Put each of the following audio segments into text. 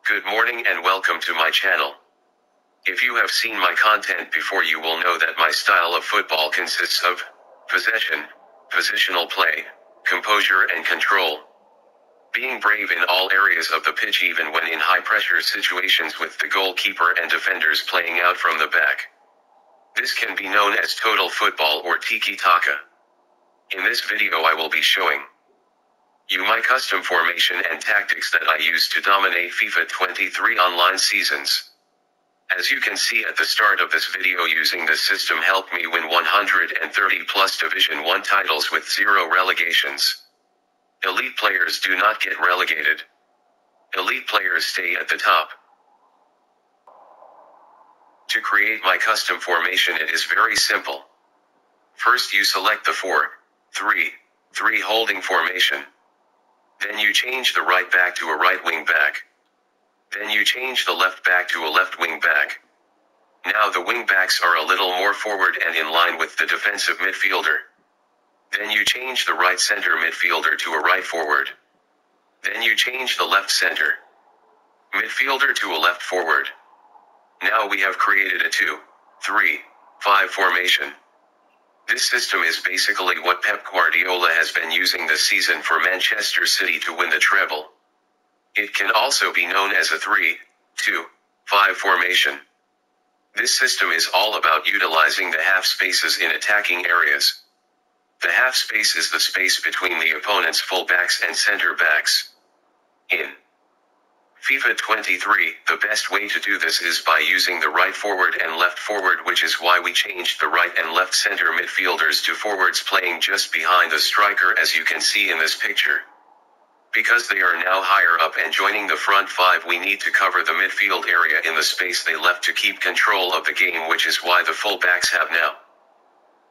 Good morning and welcome to my channel. If you have seen my content before, you will know that my style of football consists of possession, positional play, composure and control. Being brave in all areas of the pitch, even when in high-pressure situations with the goalkeeper and defenders playing out from the back. This can be known as total football or tiki-taka. In this video I will be showing you my custom formation and tactics that I use to dominate FIFA 23 online seasons. As you can see at the start of this video, using this system helped me win 130 plus Division 1 titles with 0 relegations. Elite players do not get relegated. Elite players stay at the top. To create my custom formation, it is very simple. First you select the 4-3-3 holding formation. Then you change the right back to a right wing back. Then you change the left back to a left wing back. Now the wing backs are a little more forward and in line with the defensive midfielder. Then you change the right center midfielder to a right forward. Then you change the left center midfielder to a left forward. Now we have created a 2-3-5 formation. This system is basically what Pep Guardiola has been using this season for Manchester City to win the treble. It can also be known as a 3-2-5 formation. This system is all about utilizing the half spaces in attacking areas. The half space is the space between the opponent's full-backs and center-backs. In FIFA 23, the best way to do this is by using the right forward and left forward, which is why we changed the right and left center midfielders to forwards playing just behind the striker, as you can see in this picture. Because they are now higher up and joining the front five, we need to cover the midfield area in the space they left to keep control of the game, which is why the full-backs have now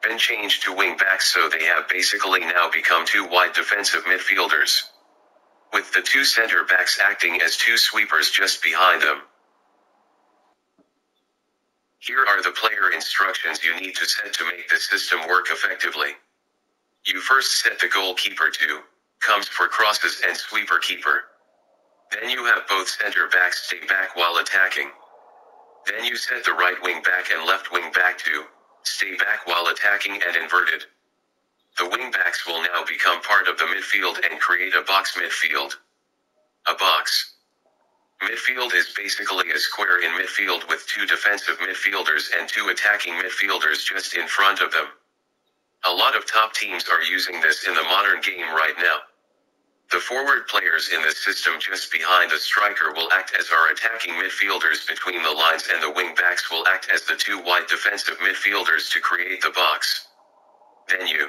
been changed to wing backs, so they have basically now become two wide defensive midfielders, with the two center backs acting as two sweepers just behind them. Here are the player instructions you need to set to make this system work effectively. You first set the goalkeeper to comes for crosses and sweeper keeper. Then you have both center backs stay back while attacking. Then you set the right wing back and left wing back to stay back while attacking and inverted. The wing backs will now become part of the midfield and create a box midfield. A box midfield is basically a square in midfield with two defensive midfielders and two attacking midfielders just in front of them. A lot of top teams are using this in the modern game right now. The forward players in this system just behind the striker will act as our attacking midfielders between the lines, and the wing backs will act as the two wide defensive midfielders to create the box. Then you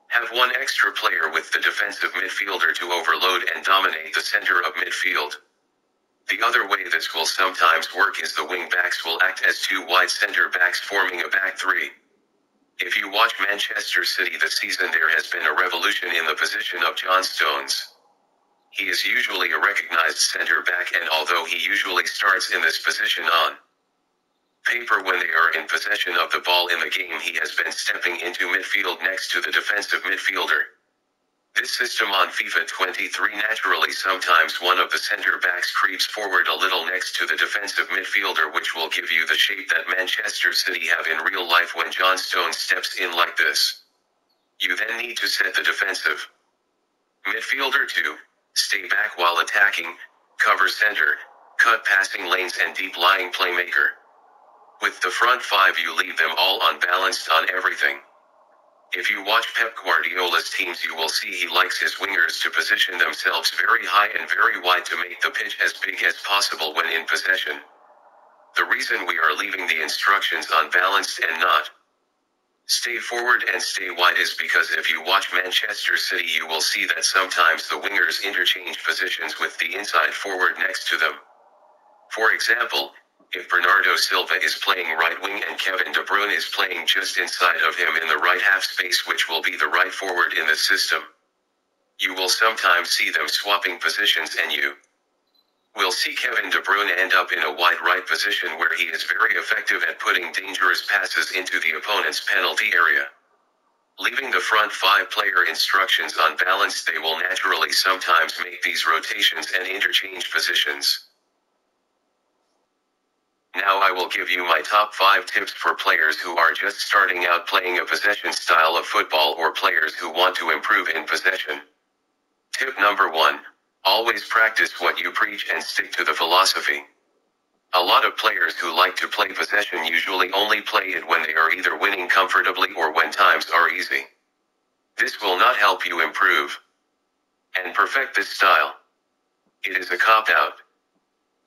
have one extra player with the defensive midfielder to overload and dominate the center of midfield. The other way this will sometimes work is the wing backs will act as two wide center backs forming a back three. If you watch Manchester City this season, there has been a revolution in the position of John Stones. He is usually a recognized center back, and although he usually starts in this position on paper when they are in possession of the ball in the game, he has been stepping into midfield next to the defensive midfielder. This system on FIFA 23, naturally sometimes one of the center backs creeps forward a little next to the defensive midfielder, which will give you the shape that Manchester City have in real life when John Stones steps in like this. You then need to set the defensive midfielder to stay back while attacking, cover center, cut passing lanes and deep lying playmaker. With the front five, you leave them all unbalanced on everything. If you watch Pep Guardiola's teams, you will see he likes his wingers to position themselves very high and very wide to make the pitch as big as possible when in possession. The reason we are leaving the instructions unbalanced and not stay forward and stay wide is because if you watch Manchester City, you will see that sometimes the wingers interchange positions with the inside forward next to them. For example, if Bernardo Silva is playing right wing and Kevin De Bruyne is playing just inside of him in the right half space, which will be the right forward in this system, you will sometimes see them swapping positions, and you will see Kevin De Bruyne end up in a wide right position where he is very effective at putting dangerous passes into the opponent's penalty area. Leaving the front five player instructions unbalanced, they will naturally sometimes make these rotations and interchange positions. Now I will give you my top 5 tips for players who are just starting out playing a possession style of football or players who want to improve in possession. Tip number 1. Always practice what you preach and stick to the philosophy. A lot of players who like to play possession usually only play it when they are either winning comfortably or when times are easy. This will not help you improve and perfect this style. It is a cop-out.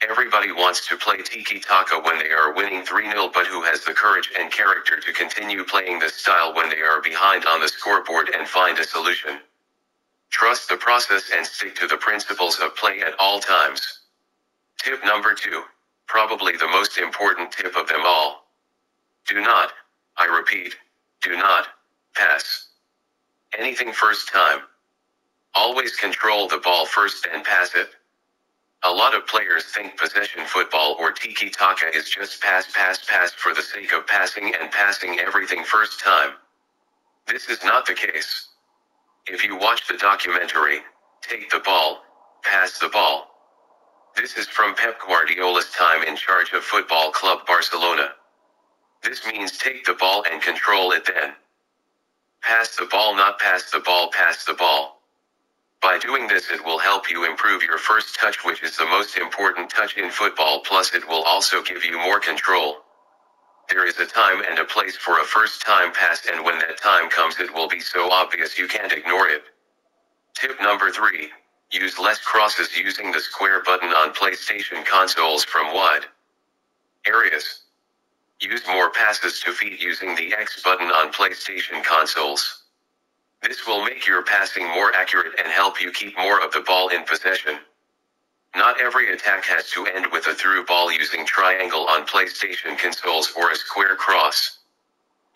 Everybody wants to play tiki-taka when they are winning 3-0, but who has the courage and character to continue playing this style when they are behind on the scoreboard and find a solution? Trust the process and stick to the principles of play at all times. Tip number 2, probably the most important tip of them all. Do not, I repeat, do not, pass anything first time. Always control the ball first and pass it. A lot of players think possession football or tiki-taka is just pass for the sake of passing and passing everything first time. This is not the case. If you watch the documentary, Take the Ball, Pass the Ball. This is from Pep Guardiola's time in charge of Football Club Barcelona. This means take the ball and control it, then pass the ball, not pass the ball, pass the ball. By doing this, it will help you improve your first touch, which is the most important touch in football, plus it will also give you more control. There is a time and a place for a first time pass, and when that time comes it will be so obvious you can't ignore it. Tip number 3, use less crosses using the square button on PlayStation consoles from wide areas. Use more passes to feet using the X button on PlayStation consoles. This will make your passing more accurate and help you keep more of the ball in possession. Not every attack has to end with a through ball using triangle on PlayStation consoles or a square cross.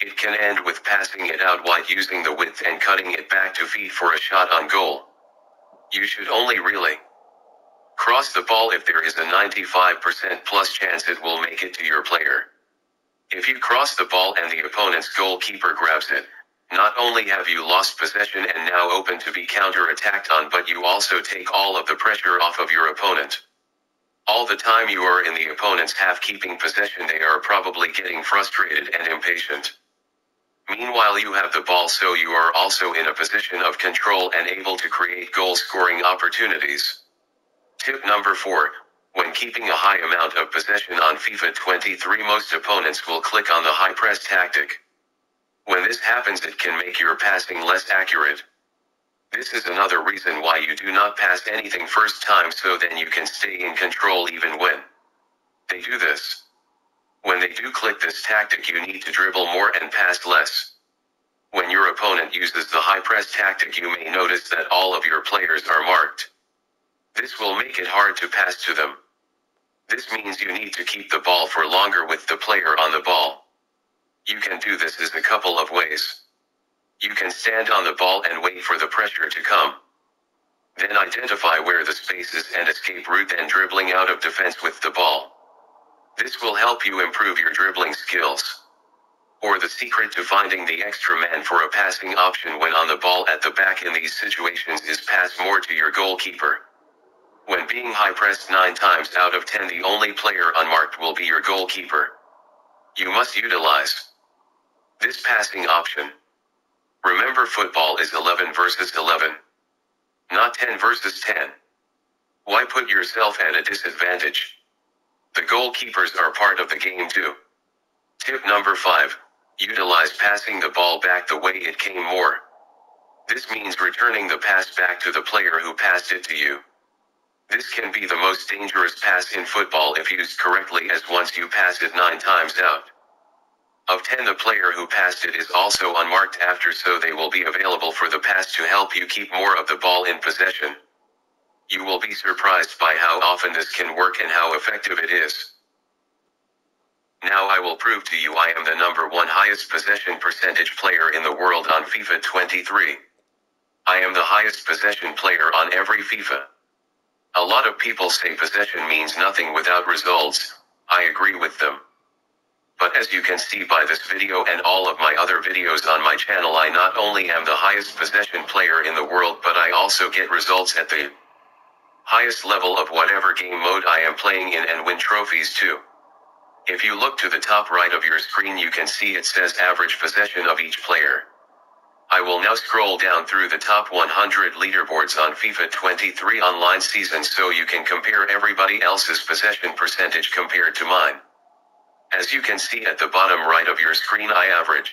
It can end with passing it out wide using the width and cutting it back to feet for a shot on goal. You should only really cross the ball if there is a 95% plus chance it will make it to your player. If you cross the ball and the opponent's goalkeeper grabs it, not only have you lost possession and now open to be counter-attacked on, but you also take all of the pressure off of your opponent. All the time you are in the opponent's half keeping possession, they are probably getting frustrated and impatient. Meanwhile, you have the ball, so you are also in a position of control and able to create goal-scoring opportunities. Tip number 4, when keeping a high amount of possession on FIFA 23, most opponents will click on the high press tactic. When this happens, it can make your passing less accurate. This is another reason why you do not pass anything first time, so then you can stay in control even when they do this. When they do click this tactic, you need to dribble more and pass less. When your opponent uses the high press tactic, you may notice that all of your players are marked. This will make it hard to pass to them. This means you need to keep the ball for longer with the player on the ball. You can do this in a couple of ways. You can stand on the ball and wait for the pressure to come. Then identify where the space is and escape route, and dribbling out of defense with the ball. This will help you improve your dribbling skills. Or the secret to finding the extra man for a passing option when on the ball at the back in these situations is pass more to your goalkeeper. When being high pressed 9 times out of 10, the only player unmarked will be your goalkeeper. You must utilize this passing option. Remember, football is 11 versus 11, not 10 versus 10. Why put yourself at a disadvantage? The goalkeepers are part of the game too. Tip number 5, utilize passing the ball back the way it came more. This means returning the pass back to the player who passed it to you. This can be the most dangerous pass in football if used correctly, as once you pass it 9 times out of 10, the player who passed it is also unmarked after, so they will be available for the pass to help you keep more of the ball in possession. You will be surprised by how often this can work and how effective it is. Now I will prove to you I am the number 1 highest possession percentage player in the world on FIFA 23. I am the highest possession player on every FIFA. A lot of people say possession means nothing without results. I agree with them. But as you can see by this video and all of my other videos on my channel, I not only am the highest possession player in the world, but I also get results at the highest level of whatever game mode I am playing in and win trophies too. If you look to the top right of your screen, you can see it says average possession of each player. I will now scroll down through the top 100 leaderboards on FIFA 23 online season so you can compare everybody else's possession percentage compared to mine. As you can see at the bottom right of your screen, I average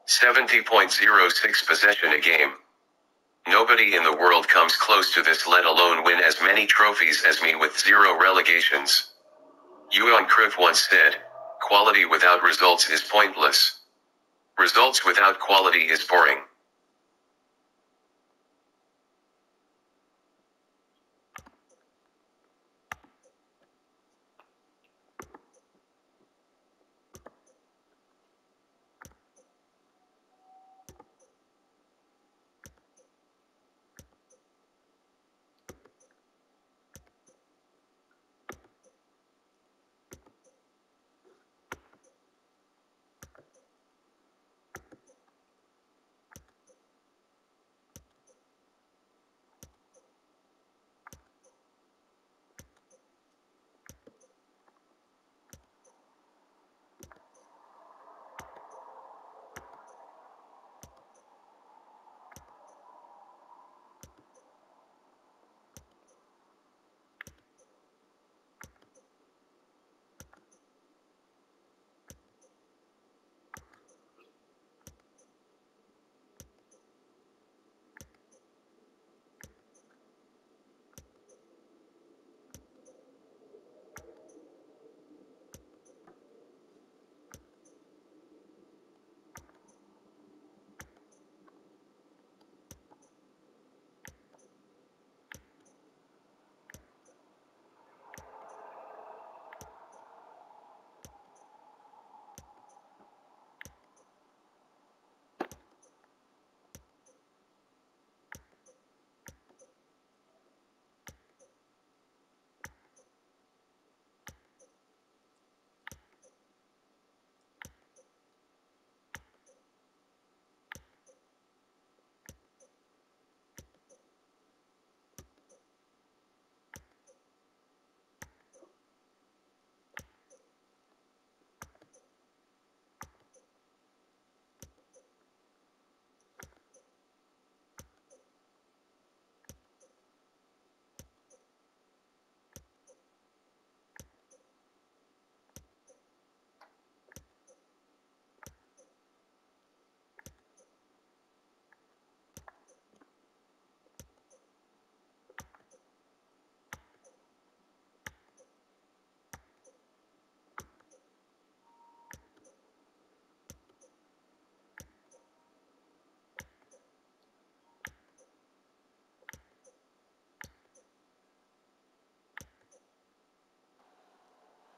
70.06 possession a game. Nobody in the world comes close to this, let alone win as many trophies as me with 0 relegations. Johan Cruyff once said, "Quality without results is pointless. Results without quality is boring."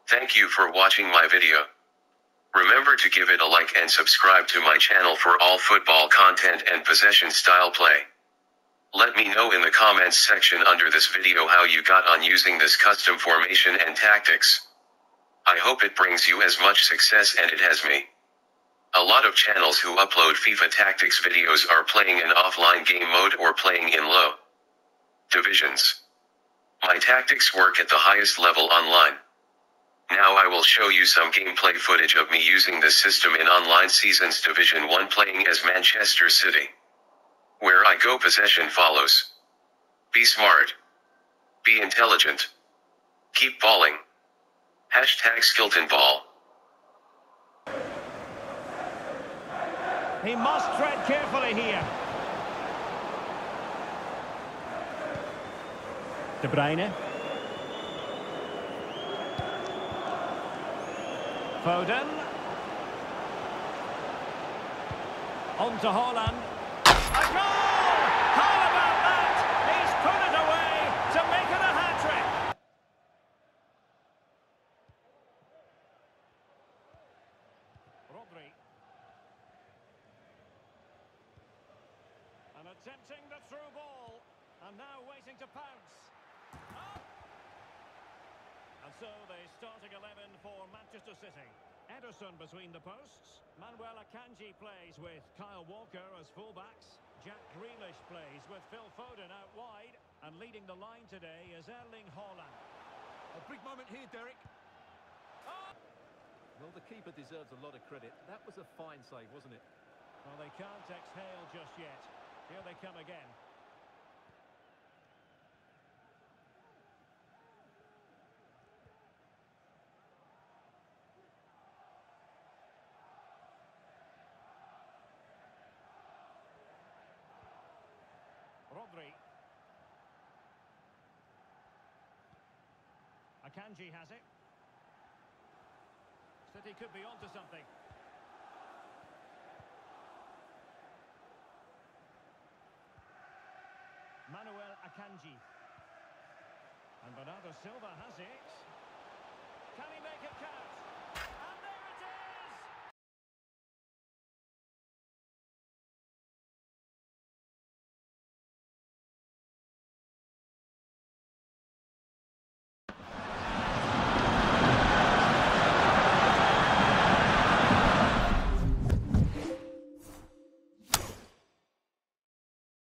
Thank you for watching my video. Remember to give it a like and subscribe to my channel for all football content and possession style play. Let me know in the comments section under this video how you got on using this custom formation and tactics. I hope it brings you as much success as it has me. A lot of channels who upload FIFA tactics videos are playing in offline game mode or playing in low divisions. My tactics work at the highest level online. Now I will show you some gameplay footage of me using this system in online seasons Division 1 playing as Manchester City. Where I go, possession follows. Be smart. Be intelligent. Keep balling. #Skilton ball. He must tread carefully here. De Bruyne. Foden. On to Haaland. A goal! How about that? He's put it away to make it a hat-trick. Rodri. And attempting the through ball. And now waiting to pounce. Oh! And so the starting 11 for Manchester City. Ederson between the posts. Manuel Akanji plays with Kyle Walker as fullbacks. Jack Grealish plays with Phil Foden out wide. And leading the line today is Erling Haaland. A big moment here, Derek. Oh! Well, the keeper deserves a lot of credit. That was a fine save, wasn't it? Well, they can't exhale just yet. Here they come again. Rodri. Akanji has it. City could be onto something. Manuel Akanji. And Bernardo Silva has it. Can he make it count?